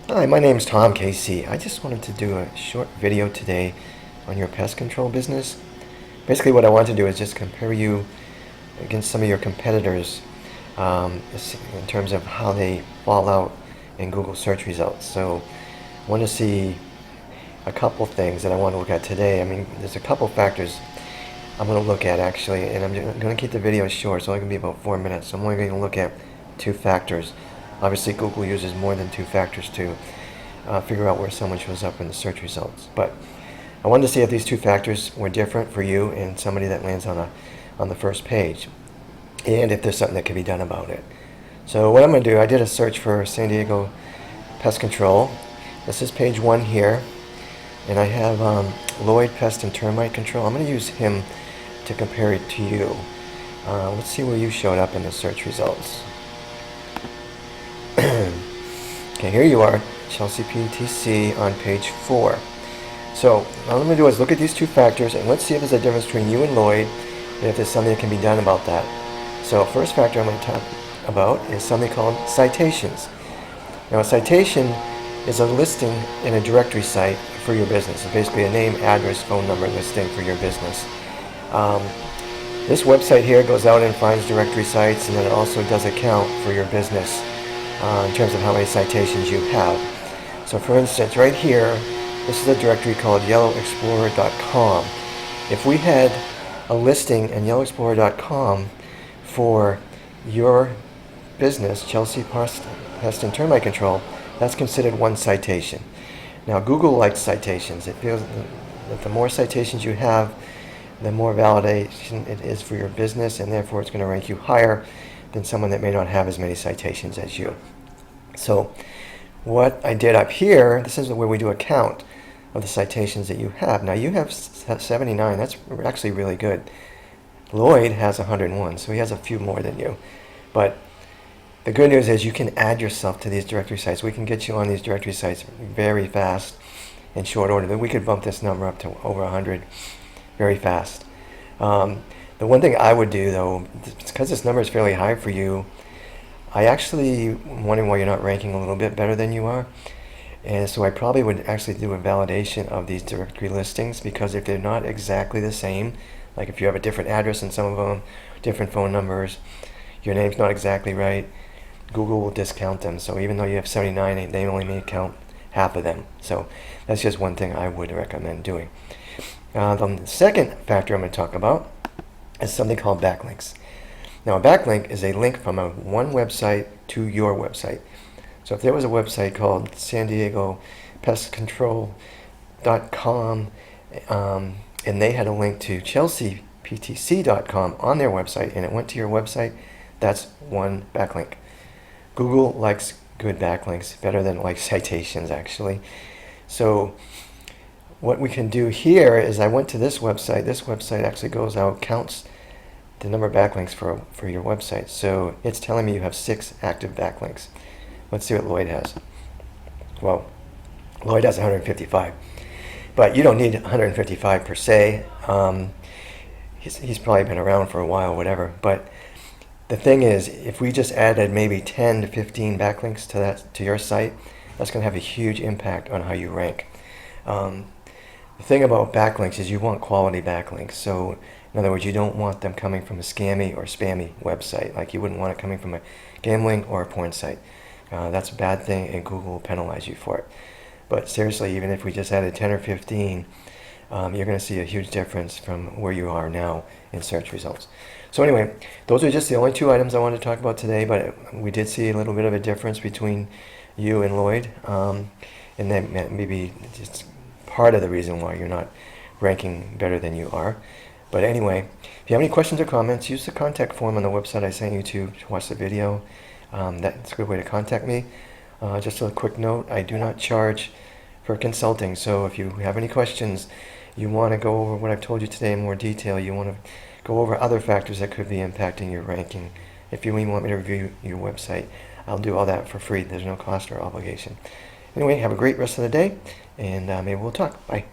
Hi, my name is Tom KC. I just wanted to do a short video today on your pest control business. Basically what I want to do is just compare you against some of your competitors in terms of how they fall out in Google search results. So I want to see a couple things that I want to look at today. I mean, there's a couple factors I'm going to look at actually, and I'm going to keep the video short. It's only going to be about 4 minutes. So I'm only going to look at 2 factors. Obviously, Google uses more than 2 factors to figure out where someone shows up in the search results. But I wanted to see if these 2 factors were different for you and somebody that lands on the first page, and if there's something that can be done about it. So what I'm going to do, I did a search for San Diego pest control. This is page 1 here, and I have Lloyd Pest and Termite Control. I'm going to use him to compare it to you. Let's see where you showed up in the search results. Okay, here you are, Chelsea PTC on page 4. So what I'm going to do is look at these 2 factors and let's see if there's a difference between you and Lloyd and if there's something that can be done about that. So first factor I'm going to talk about is something called citations. Now a citation is a listing in a directory site for your business. It's basically a name, address, phone number listing for your business. This website here goes out and finds directory sites, and then it also does a count for your business in terms of how many citations you have. So for instance, right here, this is a directory called yellowexplorer.com. If we had a listing in yellowexplorer.com for your business, Chelsea Pest and Termite Control, that's considered 1 citation. Now Google likes citations. It feels that the more citations you have, the more validation it is for your business, and therefore it's going to rank you higher than someone that may not have as many citations as you. So what I did up here, this is where we do a count of the citations that you have. Now you have 79. That's actually really good. Lloyd has 101, so he has a few more than you. But the good news is you can add yourself to these directory sites. We can get you on these directory sites very fast in short order. We could bump this number up to over 100 very fast. The one thing I would do, though, because this number is fairly high for you, I actually wonder why you're not ranking a little bit better than you are. And so I probably would actually do a validation of these directory listings, because if they're not exactly the same, like if you have a different address in some of them, different phone numbers, your name's not exactly right, Google will discount them. So even though you have 79, they only may count half of them. So that's just one thing I would recommend doing. The second factor I'm going to talk about is something called backlinks. Now a backlink is a link from one website to your website. So if there was a website called San Diego Pest Control.com and they had a link to ChelseaPTC.com on their website and it went to your website, that's 1 backlink. Google likes good backlinks better than like citations actually. So what we can do here is I went to this website. This website actually goes out, counts the number of backlinks for your website. So it's telling me you have 6 active backlinks. Let's see what Lloyd has. Well, Lloyd has 155, but you don't need 155 per se. He's probably been around for a while, whatever. But the thing is, if we just added maybe 10 to 15 backlinks to your site, that's going to have a huge impact on how you rank. The thing about backlinks is you want quality backlinks. So in other words, you don't want them coming from a scammy or spammy website. Like you wouldn't want it coming from a gambling or a porn site. That's a bad thing, and Google will penalize you for it. But seriously, even if we just added 10 or 15, you're going to see a huge difference from where you are now in search results. So anyway, those are just the only 2 items I wanted to talk about today, but we did see a little bit of a difference between you and Lloyd, and that maybe just part of the reason why you're not ranking better than you are. But anyway, if you have any questions or comments, use the contact form on the website I sent you to watch the video. That's a good way to contact me. Just a quick note, I do not charge for consulting, so if you have any questions, you want to go over what I've told you today in more detail, you want to go over other factors that could be impacting your ranking. If you even want me to review your website, I'll do all that for free. There's no cost or obligation. Anyway, have a great rest of the day, and maybe we'll talk. Bye.